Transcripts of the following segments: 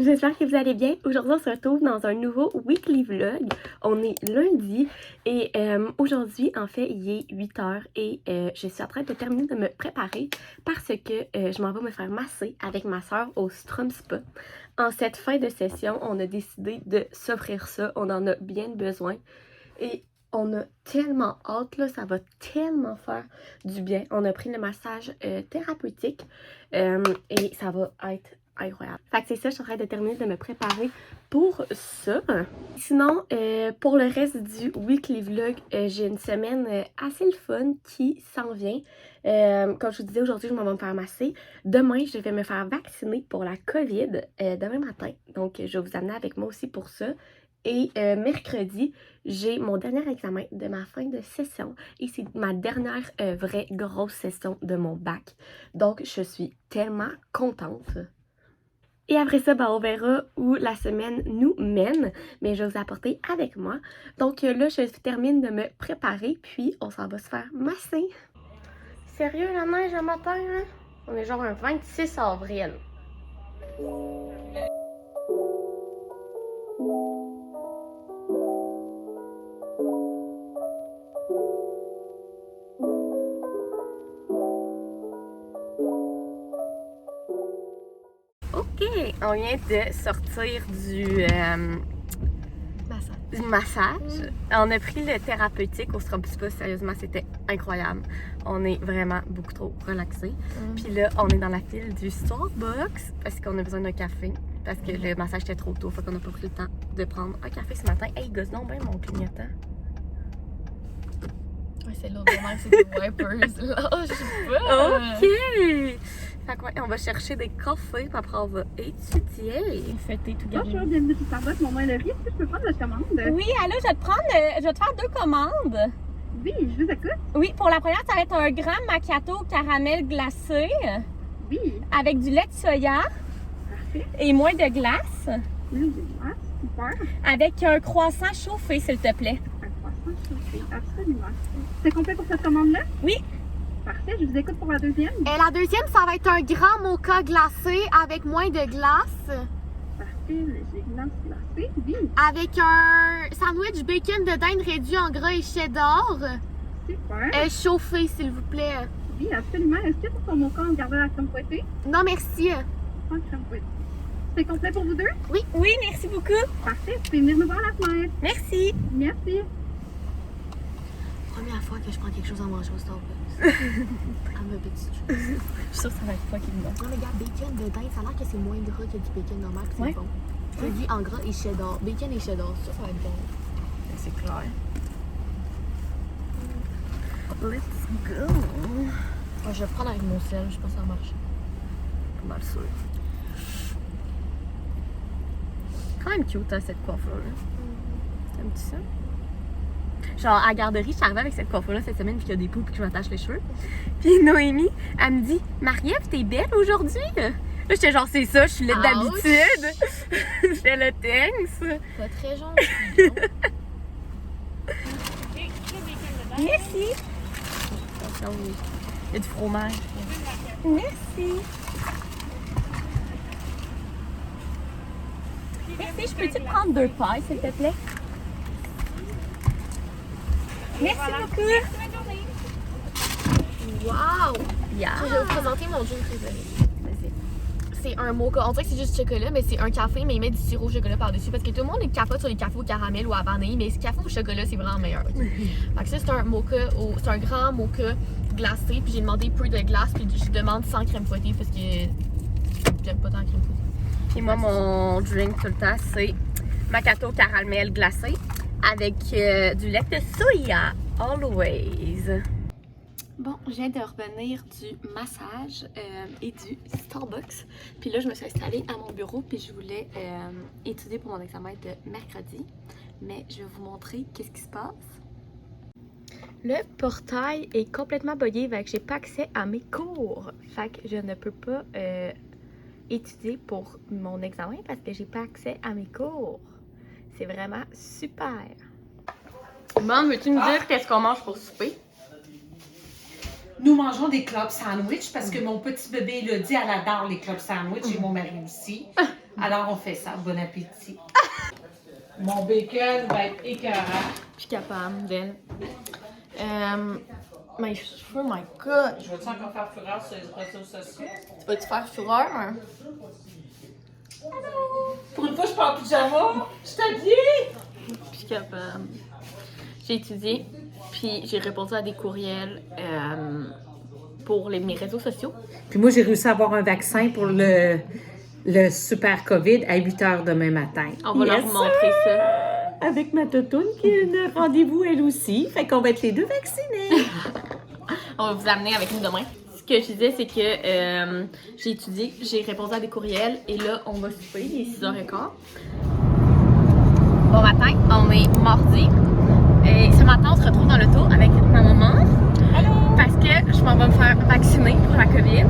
J'espère que vous allez bien. Aujourd'hui, on se retrouve dans un nouveau weekly vlog. On est lundi et aujourd'hui, en fait, il est 8h et je suis en train de terminer de me préparer parce que je m'en vais me faire masser avec ma soeur au Strum Spa. En cette fin de session, on a décidé de s'offrir ça. On en a bien besoin et on a tellement hâte, là, ça va tellement faire du bien. On a pris le massage thérapeutique et ça va être incroyable. Fait que c'est ça, je suis en train de terminer de me préparer pour ça. Sinon, pour le reste du weekly vlog, j'ai une semaine assez le fun qui s'en vient. Comme je vous disais, aujourd'hui, je m'en vais me faire masser. Demain, je vais me faire vacciner pour la COVID demain matin. Donc, je vais vous amener avec moi aussi pour ça. Et mercredi, j'ai mon dernier examen de ma fin de session et c'est ma dernière vraie grosse session de mon bac. Donc, je suis tellement contente. Et après ça, on verra où la semaine nous mène, mais je vais vous apporter avec moi. Donc là, je termine de me préparer, puis on s'en va se faire masser. Sérieux, la neige le matin, hein? On est genre un 26 avril. Ok, on vient de sortir du massage. On a pris le thérapeutique au Strum Spa, sérieusement, c'était incroyable. On est vraiment beaucoup trop relaxés. Puis là, on est dans la file du Starbucks parce qu'on a besoin d'un café. Parce que le massage était trop tôt, fait qu'on n'a pas pris le temps de prendre un café ce matin. Hey, gosse donc bien mon clignotant. Ouais, c'est l'autre moment que c'est des wipers. Là, je sais pas. Ok! Fait que ouais, on va chercher des cafés, puis après on va étudier. Fêter tout garni. Bonjour, bienvenue chez Starbucks. Mon nom est Laurie. Est-ce que je peux prendre votre commande? Oui, allô, je vais te faire 2 commandes. Oui, je vous écoute. Oui, pour la première, ça va être un grand macchiato au caramel glacé Oui, avec du lait de soya parfait. et moins de glace. Ah, super. Avec un croissant chauffé, s'il te plaît. Un croissant chauffé, absolument. C'est complet pour cette commande-là? Oui. Parfait, je vous écoute pour la deuxième. La deuxième, ça va être un grand mocha glacé avec moins de glace. Parfait, j'ai glace glacée. Oui, Avec un sandwich bacon de dinde réduit en gras et cheddar. super. Chauffé, s'il vous plaît. Oui, absolument. Est-ce que pour ton mocha, on gardera la crème fouettée? Non, merci. Pas de crème fouettée. C'est complet pour vous deux? Oui, merci beaucoup. Parfait, vous pouvez venir me voir à la fenêtre. Merci. Merci. Première fois que je prends quelque chose à manger au Starbucks. À ma petite chose. Je suis sûre que ça va être fucking bon. Non, mais regarde, bacon de dinde, ça a l'air que c'est moins gras que du bacon normal, puis c'est Ouais. bon. Réduit en gras et cheddar. Bacon et cheddar, ça va être bon. C'est clair. Let's go! Je vais prendre avec mon sel, je sais pas si ça marche. Pas mal sûr. Quand même cute, hein, cette coiffure-là. T'aimes-tu ça? Genre, à la garderie, je suis arrivée avec cette coiffure-là cette semaine, puis qu'il y a des poux, puis que je m'attache les cheveux. Puis Noémie, elle me dit « Marie-Ève, t'es belle aujourd'hui? » Là, j'étais genre « C'est ça, je suis laide d'habitude. » J'étais le thanks. Pas très gentil. Merci. Attention, il y a du fromage. Merci. Merci, je peux-tu te prendre 2 pailles, s'il te plaît? Merci beaucoup. Wow! Yeah. Je vais vous présenter mon drink préféré. C'est un mocha. On dirait que c'est juste chocolat, mais c'est un café, mais il met du sirop au chocolat par-dessus. Parce que tout le monde capote sur les cafés au caramel ou à vanille, mais ce café au chocolat, c'est vraiment meilleur. Fait que ça, c'est un mocha, c'est un grand mocha glacé. Puis j'ai demandé peu de glace, puis je demande sans crème fouettée parce que j'aime pas tant la crème fouettée. Et moi, mon drink tout le temps, c'est macchiato caramel glacé avec du lait de soya. Always. Bon, je viens de revenir du massage et du Starbucks. Puis là, je me suis installée à mon bureau puis je voulais étudier pour mon examen de mercredi. Mais je vais vous montrer qu'est-ce qui se passe. Le portail est complètement buggé, fait que j'ai pas accès à mes cours. Fait que je ne peux pas étudier pour mon examen parce que j'ai pas accès à mes cours. C'est vraiment super. Bon, veux-tu me dire qu'est-ce qu'on mange pour souper? Nous mangeons des club sandwich parce que mon petit bébé l'a dit, elle adore les club sandwich et mon mari aussi. Alors, on fait ça. Bon appétit. Mon bacon va être écœurant. Je suis capable d'elle. Mes cheveux, my god. Je vais-tu encore faire fureur sur les réseaux sociaux? Tu vas-tu faire fureur? Hein? Pour une fois, je parle en pyjama. Je suis habillée. Je suis capable. J'ai étudié, puis j'ai répondu à des courriels pour mes réseaux sociaux. Puis moi, j'ai réussi à avoir un vaccin pour le super COVID à 8 h demain matin. On va leur montrer ça. Avec ma totoune qui a un rendez-vous elle aussi. Fait qu'on va être les deux vaccinés. On va vous amener avec nous demain. Ce que je disais, c'est que j'ai étudié, j'ai répondu à des courriels et là, on va souper, il est 6h15. Bon matin, on est mardi. Et ce matin, on se retrouve dans l'auto avec ma maman. Allô? Parce que je m'en vais me faire vacciner pour la COVID.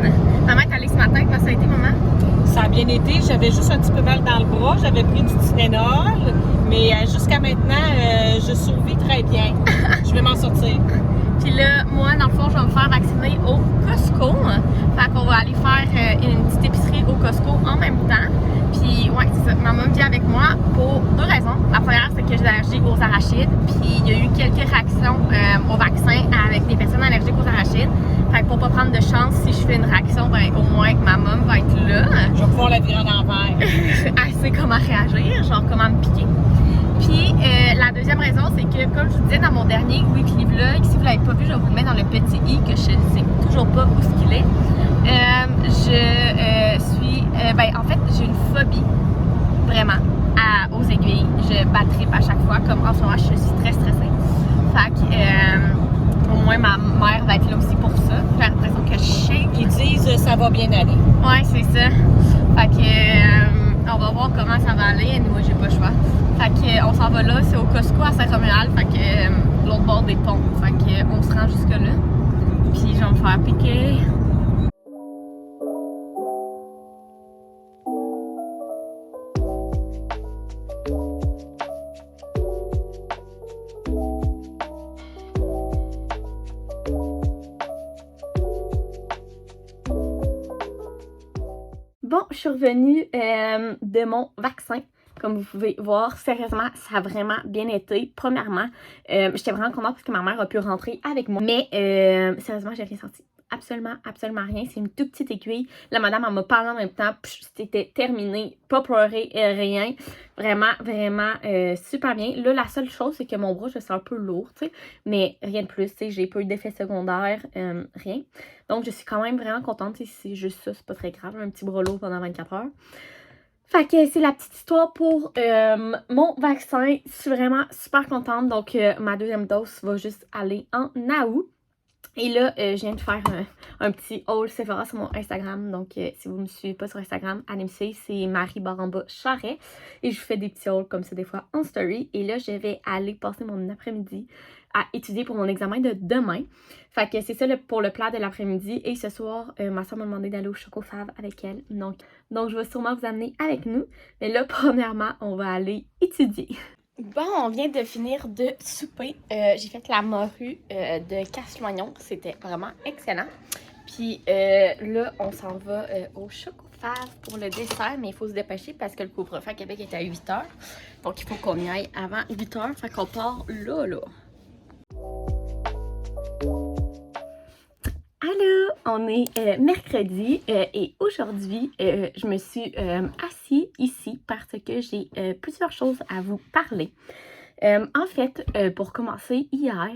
Maman est allée ce matin, comment ça a été, maman? Ça a bien été. J'avais juste un petit peu mal dans le bras. J'avais pris du Tylenol. Mais jusqu'à maintenant, je survis très bien. Je vais m'en sortir. Puis là, moi, dans le fond, je vais me faire vacciner au Costco. Fait qu'on va aller faire une petite épicerie au Costco en même temps. Puis, ouais, c'est ça. Maman vient avec moi pour 2 raisons. La première, c'est que j'ai des allergies aux arachides. Puis, il y a eu quelques réactions au vaccin avec des personnes allergiques aux arachides. Fait que pour pas prendre de chance, si je fais une réaction, ben au moins ma maman va être là. Je vais pouvoir la virer en envers. Elle sait comment réagir, genre comment me piquer. Puis la deuxième raison, c'est que comme je vous disais dans mon dernier weekly vlog, si vous l'avez pas vu, je vais vous le mettre dans le petit i que je sais toujours pas où ce qu'il est. En fait, j'ai une phobie vraiment aux aiguilles. Je battrippe à chaque fois, comme en ce moment, je suis très stressée. Fait que au moins ma mère va être là aussi pour ça. J'ai l'impression que je shake. Ils disent ça va bien aller. Ouais, c'est ça. Fait que on va voir comment ça va aller. Et moi, j'ai pas le choix. Fait que on s'en va là, c'est au Costco à Saint-Romuald. Fait que l'autre bord des ponts. Fait que on se rend jusque là. Puis je vais me faire piquer. Bon, je suis revenue de mon vaccin. Comme vous pouvez voir, sérieusement, ça a vraiment bien été. Premièrement, j'étais vraiment contente parce que ma mère a pu rentrer avec moi. Mais sérieusement, j'ai rien senti. Absolument, absolument rien. C'est une toute petite aiguille. La madame, elle m'a parlé en même temps. C'était terminé. Pas pleurer, rien. Vraiment, vraiment super bien. Là, la seule chose, c'est que mon bras, je le sens un peu lourd, tu sais. Mais rien de plus, tu sais. J'ai pas eu d'effet secondaire, rien. Donc, je suis quand même vraiment contente. C'est juste ça, c'est pas très grave. Un petit bras lourd pendant 24 heures. Fait que c'est la petite histoire pour mon vaccin. Je suis vraiment super contente. Donc, ma deuxième dose va juste aller en août. Et là, je viens de faire un petit haul Sephora sur mon Instagram. Donc, si vous ne me suivez pas sur Instagram, allez me suivre. C'est Marie Baramba Charret. Et je vous fais des petits hauls comme ça des fois en story. Et là, je vais aller passer mon après-midi à étudier pour mon examen de demain. Fait que c'est ça pour le plat de l'après-midi. Et ce soir, ma soeur m'a demandé d'aller au Choco Fave avec elle. Donc, je vais sûrement vous amener avec nous. Mais là, premièrement, on va aller étudier. Bon, on vient de finir de souper. J'ai fait la morue de casse-noignon. C'était vraiment excellent. Puis là, on s'en va au Choco Fave pour le dessert. Mais il faut se dépêcher parce que le couvre-feu à Québec est à 8 h. Donc, il faut qu'on y aille avant 8 h. Fait qu'on part là. Allô, on est mercredi et aujourd'hui, je me suis assise ici parce que j'ai plusieurs choses à vous parler. En fait, pour commencer, hier,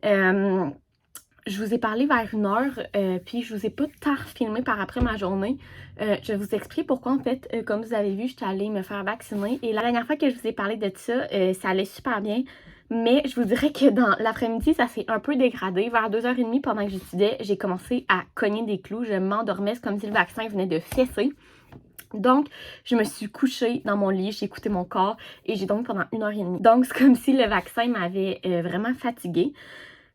je vous ai parlé vers 1 h, puis je vous ai pas tant filmé par après ma journée. Je vais vous expliquer pourquoi, en fait, comme vous avez vu, j'étais allée me faire vacciner. Et la dernière fois que je vous ai parlé de ça, ça allait super bien. Mais je vous dirais que dans l'après-midi, ça s'est un peu dégradé. Vers 2h30, pendant que j'étudiais, j'ai commencé à cogner des clous. Je m'endormais, c'est comme si le vaccin venait de fesser. Donc, je me suis couchée dans mon lit, j'ai écouté mon corps et j'ai dormi pendant 1h30. Donc, c'est comme si le vaccin m'avait vraiment fatiguée.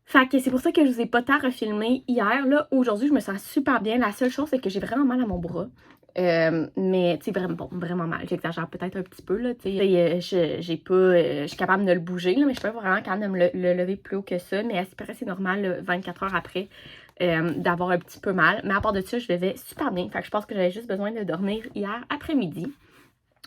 Fait que c'est pour ça que je vous ai pas tant refilmé hier. Là, aujourd'hui, je me sens super bien. La seule chose, c'est que j'ai vraiment mal à mon bras. Mais tu sais, vraiment mal. J'exagère peut-être un petit peu là, tu sais. Je suis capable de le bouger là, mais je suis pas vraiment capable de me le lever plus haut que ça. Mais à ce près, c'est normal là, 24 heures après d'avoir un petit peu mal. Mais à part de ça, je vais super bien. Fait que je pense que j'avais juste besoin de dormir hier après-midi.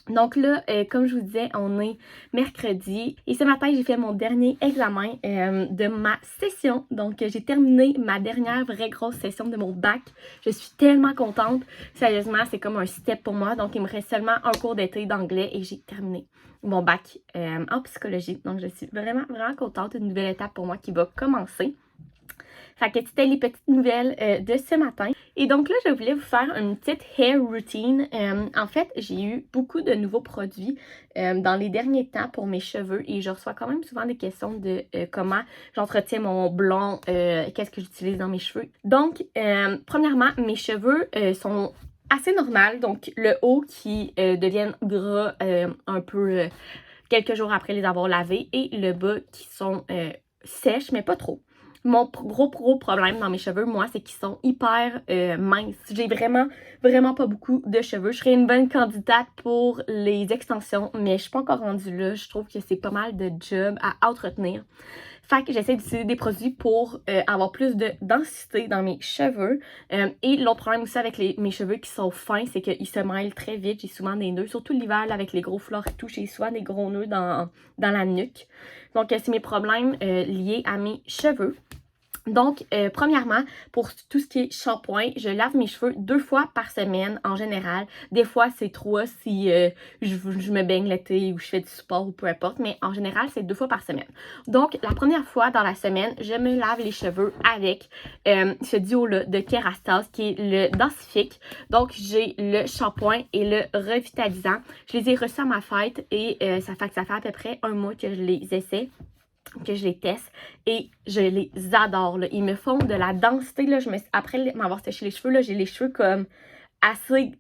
Donc là, comme je vous disais, on est mercredi et ce matin, j'ai fait mon dernier examen de ma session. Donc, j'ai terminé ma dernière vraie grosse session de mon bac. Je suis tellement contente. Sérieusement, c'est comme un step pour moi. Donc, il me reste seulement un cours d'été d'anglais et j'ai terminé mon bac en psychologie. Donc, je suis vraiment, vraiment contente. Une nouvelle étape pour moi qui va commencer. Fait que c'était les petites nouvelles de ce matin. Et donc là, je voulais vous faire une petite hair routine. En fait, j'ai eu beaucoup de nouveaux produits dans les derniers temps pour mes cheveux et je reçois quand même souvent des questions de comment j'entretiens mon blond, qu'est-ce que j'utilise dans mes cheveux. Donc, premièrement, mes cheveux sont assez normales. Donc, le haut qui deviennent gras un peu quelques jours après les avoir lavés et le bas qui sont sèches, mais pas trop. Mon gros problème dans mes cheveux, moi, c'est qu'ils sont hyper minces. J'ai vraiment pas beaucoup de cheveux. Je serais une bonne candidate pour les extensions, mais je suis pas encore rendue là. Je trouve que c'est pas mal de job à entretenir. Fait que j'essaie d'utiliser des produits pour avoir plus de densité dans mes cheveux. Et l'autre problème aussi avec mes cheveux qui sont fins, c'est qu'ils se mêlent très vite. J'ai souvent des nœuds, surtout l'hiver avec les gros fleurs et tout. J'ai souvent des gros nœuds dans la nuque. Donc, c'est mes problèmes liés à mes cheveux. Donc, premièrement, pour tout ce qui est shampoing, je lave mes cheveux 2 fois par semaine en général. Des fois, c'est 3 si je me baigne l'été ou je fais du sport ou peu importe. Mais en général, c'est 2 fois par semaine. Donc, la première fois dans la semaine, je me lave les cheveux avec ce duo-là de Kerastase qui est le densifique. Donc, j'ai le shampoing et le revitalisant. Je les ai reçus à ma fête et ça fait à peu près 1 mois que je les essaie, que je les teste et je les adore. Là. Ils me font de la densité. Là. Après m'avoir séché les cheveux, j'ai les cheveux comme assez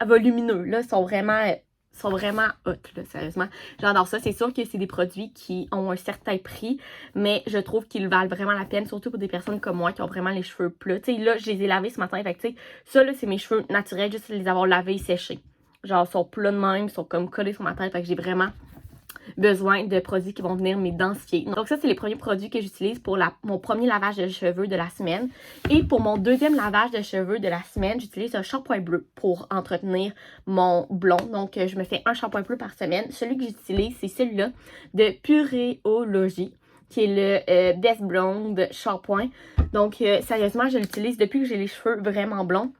volumineux. Là. Ils sont vraiment hot, là, sérieusement. J'adore ça. C'est sûr que c'est des produits qui ont un certain prix, mais je trouve qu'ils valent vraiment la peine, surtout pour des personnes comme moi qui ont vraiment les cheveux plats. Tu sais, là, je les ai lavés ce matin. Fait que, tu sais, ça, là, c'est mes cheveux naturels, juste les avoir lavés et séchés. Genre, ils sont plats de même, ils sont comme collés sur ma tête. Fait que j'ai vraiment besoin de produits qui vont venir m'densifier. Donc ça, c'est les premiers produits que j'utilise pour mon premier lavage de cheveux de la semaine. Et pour mon deuxième lavage de cheveux de la semaine, j'utilise un shampoing bleu pour entretenir mon blond. Donc, je me fais un shampoing bleu par semaine. Celui que j'utilise, c'est celui-là de Pureologie, qui est le Best Blonde Shampoing. Donc, sérieusement, je l'utilise depuis que j'ai les cheveux vraiment blonds.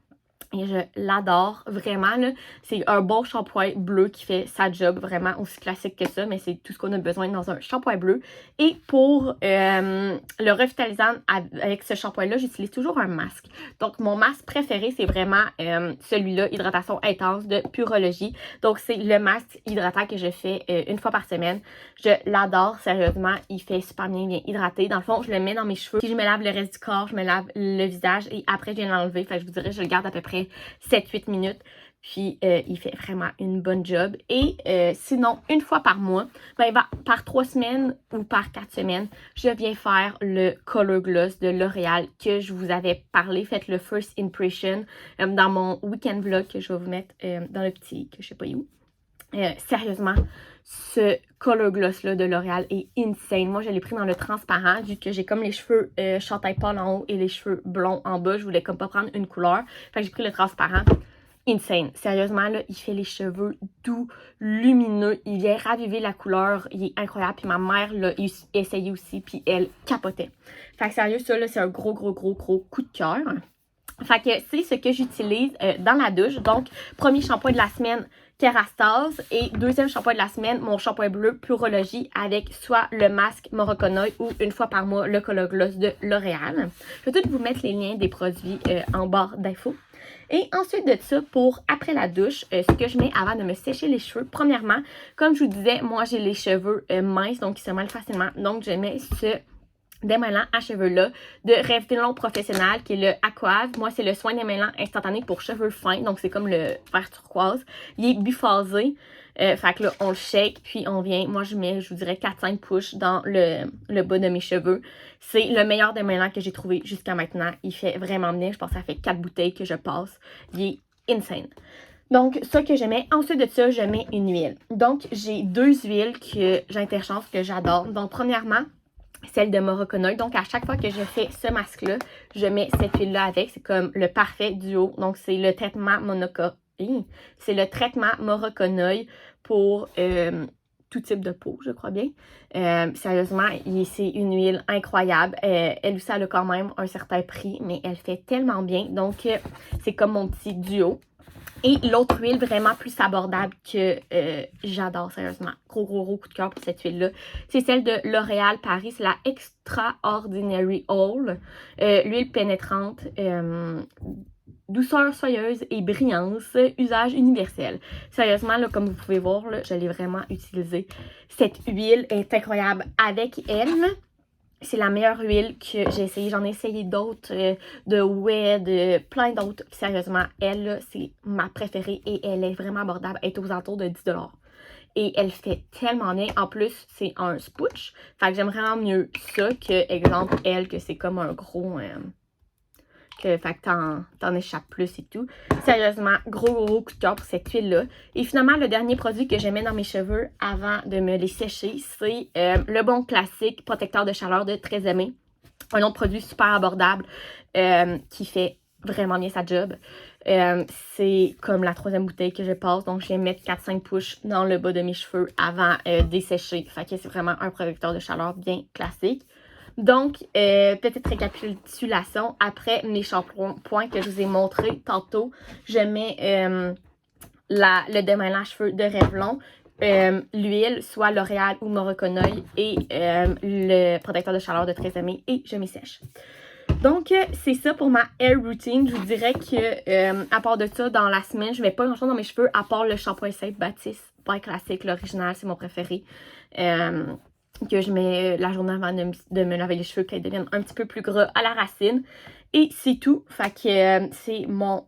Et je l'adore vraiment, là. C'est un bon shampoing bleu qui fait sa job, vraiment aussi classique que ça, mais c'est tout ce qu'on a besoin dans un shampoing bleu. Et pour le revitalisant avec ce shampoing-là, j'utilise toujours un masque. Donc, mon masque préféré, c'est vraiment celui-là, Hydratation Intense de Pureologie. Donc, c'est le masque hydratant que je fais 1 fois par semaine. Je l'adore, sérieusement. Il fait super bien hydraté. Dans le fond, je le mets dans mes cheveux. Puis, je me lave le reste du corps, je me lave le visage et après, je viens l'enlever. Fait que je vous dirais, je le garde à peu près 7-8 minutes. Puis, il fait vraiment une bonne job. Et sinon, 1 fois par mois, ben, par 3 semaines ou par 4 semaines, je viens faire le Color Gloss de L'Oréal que je vous avais parlé. Faites le First Impression dans mon week-end vlog que je vais vous mettre dans le petit, que je sais pas où. Sérieusement, ce Color Gloss là de L'Oréal est insane. Moi, je l'ai pris dans le transparent vu que j'ai comme les cheveux chantail pâle en haut et les cheveux blonds en bas. Je voulais comme pas prendre une couleur. Fait que j'ai pris le transparent. Insane. Sérieusement, là, il fait les cheveux doux, lumineux. Il vient raviver la couleur. Il est incroyable. Puis ma mère l'a essayé aussi. Puis elle capotait. Fait que sérieux, ça, là, c'est un gros coup de cœur. Fait que c'est ce que j'utilise dans la douche. Donc, premier shampoing de la semaine, Kerastase. Et deuxième shampoing de la semaine, mon shampoing bleu Pureologie avec soit le masque Morocconoï ou 1 fois par mois le Color Gloss de L'Oréal. Je vais tout vous mettre les liens des produits en barre d'infos. Et ensuite de ça, pour après la douche, ce que je mets avant de me sécher les cheveux, premièrement, comme je vous disais, moi j'ai les cheveux minces, donc ils se mêlent facilement. Donc je mets ce démêlant à cheveux là de Revlon Professionnel qui est le Aquave. Moi c'est le soin démêlant instantané pour cheveux fins, donc c'est comme le vert turquoise. Il est biphasé, fait que là on le shake puis on vient, moi je mets je vous dirais 4-5 push dans le bas de mes cheveux. C'est le meilleur démêlant que j'ai trouvé jusqu'à maintenant. Il fait vraiment bien, je pense que ça fait 4 bouteilles que je passe. Il est insane. Donc, ça que je mets. Ensuite de ça, je mets une huile. Donc, j'ai 2 huiles que j'interchange, que j'adore. Donc, premièrement, celle de Morocconoï. Donc, à chaque fois que je fais ce masque-là, je mets cette huile-là avec. C'est comme le parfait duo. Donc, c'est le traitement c'est le traitement Moroconoï pour tout type de peau, je crois bien. Sérieusement, c'est une huile incroyable. Elle aussi, elle a quand même un certain prix, mais elle fait tellement bien. Donc, c'est comme mon petit duo. Et l'autre huile vraiment plus abordable que j'adore, sérieusement. Gros coup de cœur pour cette huile-là. C'est celle de L'Oréal Paris. C'est la Extraordinary Oil. L'huile pénétrante. Douceur soyeuse et brillance, usage universel. Sérieusement, là, comme vous pouvez voir, là, je l'ai vraiment utilisée. Cette huile est incroyable avec elle. C'est la meilleure huile que j'ai essayée. J'en ai essayé d'autres, de Ouai, plein d'autres. Sérieusement, elle, là, c'est ma préférée et elle est vraiment abordable. Elle est aux alentours de 10 $. Et elle fait tellement bien. En plus, c'est un spooch. Fait que j'aime vraiment mieux ça que, exemple, elle, que c'est comme un gros... fait que t'en échappes plus et tout. Sérieusement, gros coup de cœur pour cette huile-là. Et finalement, le dernier produit que je mets dans mes cheveux avant de me les sécher, c'est le Bon Classique protecteur de chaleur de Très Aimé. Un autre produit super abordable qui fait vraiment bien sa job. C'est comme la 3e bouteille que je passe. Donc, je vais mettre 4-5 push dans le bas de mes cheveux avant de les sécher. Fait que c'est vraiment un protecteur de chaleur bien classique. Donc, petite récapitulation, après mes shampoings que je vous ai montré tantôt, je mets le démêlant à cheveux de Revlon, l'huile, soit L'Oréal ou Moroconoï, et le protecteur de chaleur de Très Aimé, et je m'y sèche. Donc, c'est ça pour ma hair routine. Je vous dirais que, à part de ça, dans la semaine, je mets pas grand-chose dans mes cheveux, à part le shampoing Safe Baptiste, pas classique, l'original, c'est mon préféré. Que je mets la journée avant de me laver les cheveux, qu'ils deviennent un petit peu plus gras à la racine. Et c'est tout. Fait que c'est mon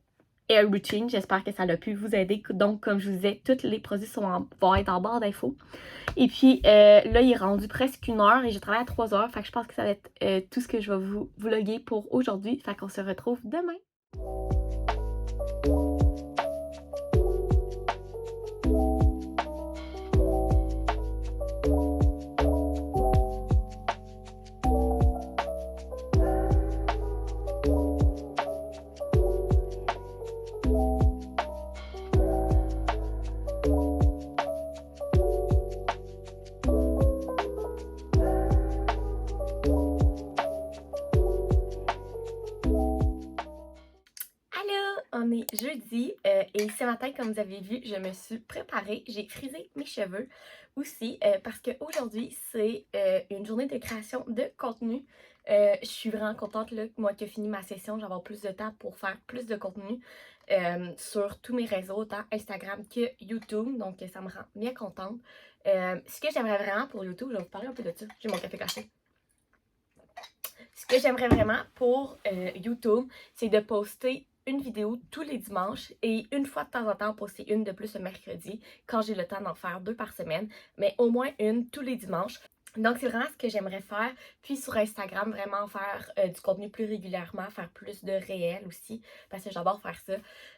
hair routine. J'espère que ça a pu vous aider. Donc, comme je vous disais, tous les produits vont être en barre d'infos. Et puis, là, il est rendu presque 1 heure et j'ai travaillé à 3 heures. Fait que je pense que ça va être tout ce que je vais vous vlogger pour aujourd'hui. Fait qu'on se retrouve demain. On est jeudi et ce matin, comme vous avez vu, je me suis préparée. J'ai frisé mes cheveux aussi parce qu'aujourd'hui, c'est une journée de création de contenu. Je suis vraiment contente, là, moi qui ai fini ma session, j'ai avoir plus de temps pour faire plus de contenu sur tous mes réseaux, autant Instagram que YouTube. Donc, ça me rend bien contente. Ce que j'aimerais vraiment pour YouTube, je vais vous parler un peu de ça. J'ai mon café caché. Ce que j'aimerais vraiment pour YouTube, c'est de poster une vidéo tous les dimanches et une fois de temps en temps poster une de plus le mercredi quand j'ai le temps d'en faire 2 par semaine, mais au moins une tous les dimanches. Donc, c'est vraiment ce que j'aimerais faire. Puis sur Instagram, vraiment faire du contenu plus régulièrement, faire plus de réel aussi, parce que j'adore faire ça.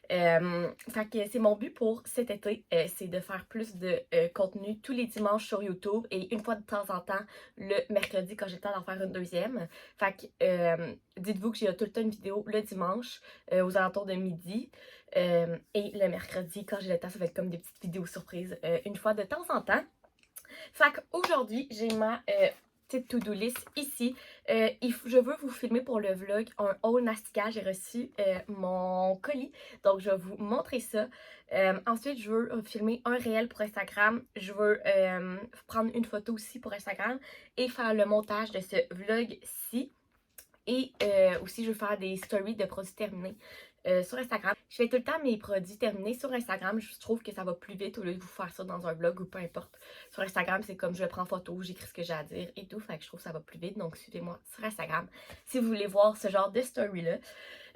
Fait que c'est mon but pour cet été, c'est de faire plus de contenu tous les dimanches sur YouTube et une fois de temps en temps le mercredi quand j'ai le temps d'en faire une deuxième. Fait que dites-vous que j'ai tout le temps une vidéo le dimanche aux alentours de midi. Et le mercredi, quand j'ai le temps, ça va être comme des petites vidéos surprises une fois de temps en temps. Fait qu'aujourd'hui, j'ai ma petite to-do list ici. Je veux vous filmer pour le vlog un haul Nastica. J'ai reçu mon colis, donc je vais vous montrer ça. Ensuite, je veux filmer un réel pour Instagram. Je veux prendre une photo aussi pour Instagram et faire le montage de ce vlog-ci. Et aussi, je veux faire des stories de produits terminés sur Instagram. Je fais tout le temps mes produits terminés sur Instagram. Je trouve que ça va plus vite au lieu de vous faire ça dans un vlog ou peu importe. Sur Instagram, c'est comme je prends photo, j'écris ce que j'ai à dire et tout. Fait que je trouve que ça va plus vite. Donc, suivez-moi sur Instagram si vous voulez voir ce genre de story-là.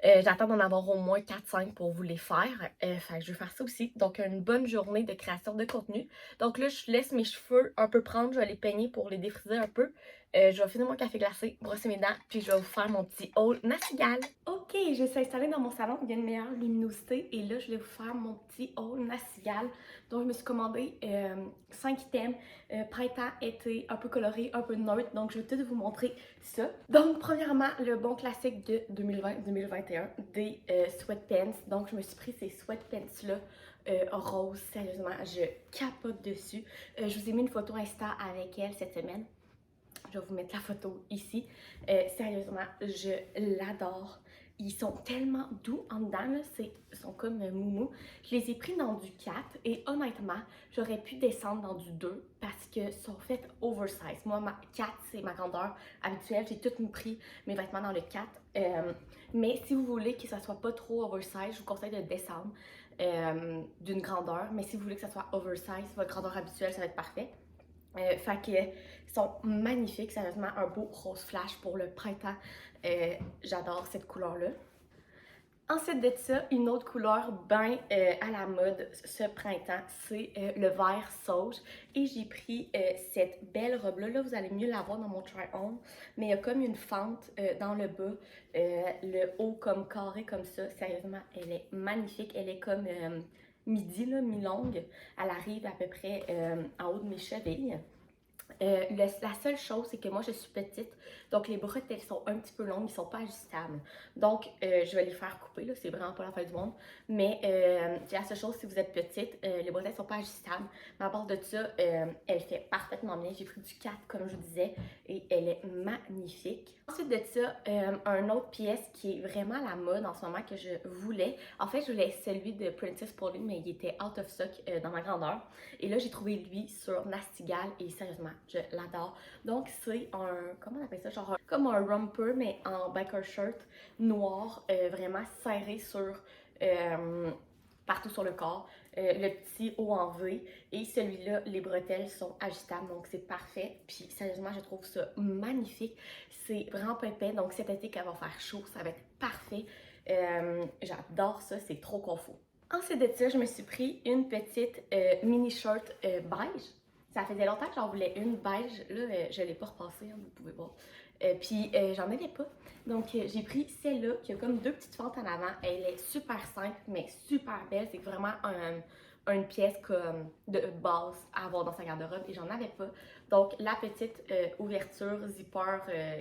J'attends d'en avoir au moins 4-5 pour vous les faire. Fait que je vais faire ça aussi. Donc, une bonne journée de création de contenu. Donc là, je laisse mes cheveux un peu prendre. Je vais les peigner pour les défriser un peu. Je vais finir mon café glacé, brosser mes dents, puis je vais vous faire mon petit haul Nastigal. Ok, je suis installée dans mon salon, il y a une meilleure luminosité et là, je vais vous faire mon petit haul Nastigal. Donc, je me suis commandé 5 items, printemps, été, un peu coloré, un peu neutre. Donc, je vais tout vous montrer ça. Donc, premièrement, le bon classique de 2020-2021, des sweatpants. Donc, je me suis pris ces sweatpants-là. Rose, sérieusement, je capote dessus. Je vous ai mis une photo Insta avec elle cette semaine. Je vais vous mettre la photo ici. Sérieusement, je l'adore. Ils sont tellement doux en dedans, là. Ils sont comme moumou. Je les ai pris dans du 4 et honnêtement, j'aurais pu descendre dans du 2 parce que sont faits oversize. Moi, ma 4, c'est ma grandeur habituelle. J'ai tout pris mes vêtements dans le 4. Mais si vous voulez que ça soit pas trop oversize, je vous conseille de descendre d'une grandeur. Mais si vous voulez que ça soit oversize, votre grandeur habituelle, ça va être parfait. Fait que ils sont magnifiques, sérieusement, un beau rose flash pour le printemps. J'adore cette couleur-là. Ensuite de ça, une autre couleur bien à la mode ce printemps, c'est le vert sauge. Et j'ai pris cette belle robe-là. Là, vous allez mieux la voir dans mon try-on. Mais il y a comme une fente dans le bas, le haut comme carré comme ça. Sérieusement, elle est magnifique. Elle est comme midi, là, mi-longue. Elle arrive à peu près en haut de mes chevilles. La seule chose, c'est que moi, je suis petite, donc les bretelles sont un petit peu longues, ils sont pas ajustables. Donc, je vais les faire couper, là, c'est vraiment pas la fin du monde. Mais la seule chose, si vous êtes petite, les bretelles sont pas ajustables. Mais à part de ça, elle fait parfaitement bien. J'ai pris du 4, comme je vous disais, et elle est magnifique. Ensuite de ça, un autre pièce qui est vraiment à la mode en ce moment que je voulais. En fait, je voulais celui de Princess Polly, mais il était out of stock dans ma grandeur. Et là, j'ai trouvé lui sur Nastigal et sérieusement, je l'adore. Donc, c'est un, comment on appelle ça? Genre comme un romper, mais en biker shirt noir, vraiment serré sur, partout sur le corps. Le petit haut en V. Et celui-là, les bretelles sont ajustables, donc c'est parfait. Puis, sérieusement, je trouve ça magnifique. C'est vraiment pas épais, donc cet été, quand il va faire chaud, ça va être parfait. J'adore ça, c'est trop confort. Ensuite de ça, je me suis pris une petite mini short beige. Ça faisait longtemps que j'en voulais une beige. Là, je ne l'ai pas repassée, hein, vous pouvez voir. Puis, j'en avais pas. Donc, j'ai pris celle-là qui a comme 2 petites fentes en avant. Elle est super simple, mais super belle. C'est vraiment une pièce comme de base à avoir dans sa garde-robe et j'en avais pas. Donc, la petite ouverture zipper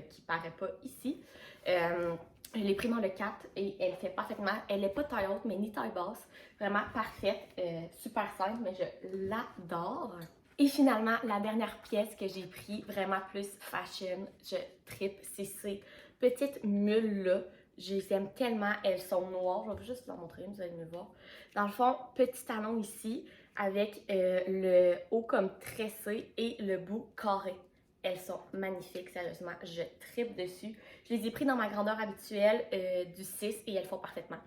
qui paraît pas ici. Je l'ai pris dans le 4 et elle fait parfaitement. Elle n'est pas taille haute, mais ni taille basse. Vraiment parfaite. Super simple, mais je l'adore. Et finalement, la dernière pièce que j'ai pris, vraiment plus fashion, je trippe, c'est ces petites mules-là. Je les aime tellement, elles sont noires. Je vais juste vous en montrer une, vous allez me voir. Dans le fond, petit talon ici, avec le haut comme tressé et le bout carré. Elles sont magnifiques, sérieusement, je trippe dessus. Je les ai pris dans ma grandeur habituelle du 6 et elles font parfaitement.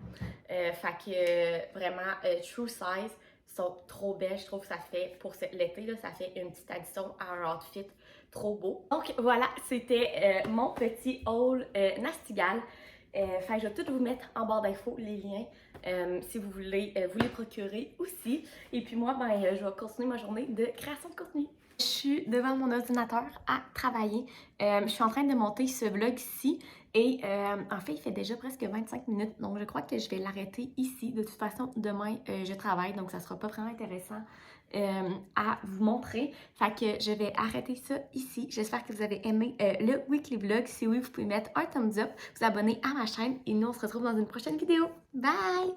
Fait que vraiment, true size. Sont trop belles, je trouve que ça fait, pour l'été, là, ça fait une petite addition à un outfit trop beau. Donc voilà, c'était mon petit haul Nastigal. Fait que je vais tout vous mettre en barre d'infos, les liens, si vous voulez vous les procurer aussi. Et puis moi, ben, je vais continuer ma journée de création de contenu. Je suis devant mon ordinateur à travailler. Je suis en train de monter ce vlog ici. Et en fait, il fait déjà presque 25 minutes, donc je crois que je vais l'arrêter ici. De toute façon, demain, je travaille, donc ça sera pas vraiment intéressant à vous montrer. Fait que je vais arrêter ça ici. J'espère que vous avez aimé le weekly vlog. Si oui, vous pouvez mettre un thumbs up, vous abonner à ma chaîne et nous, on se retrouve dans une prochaine vidéo. Bye!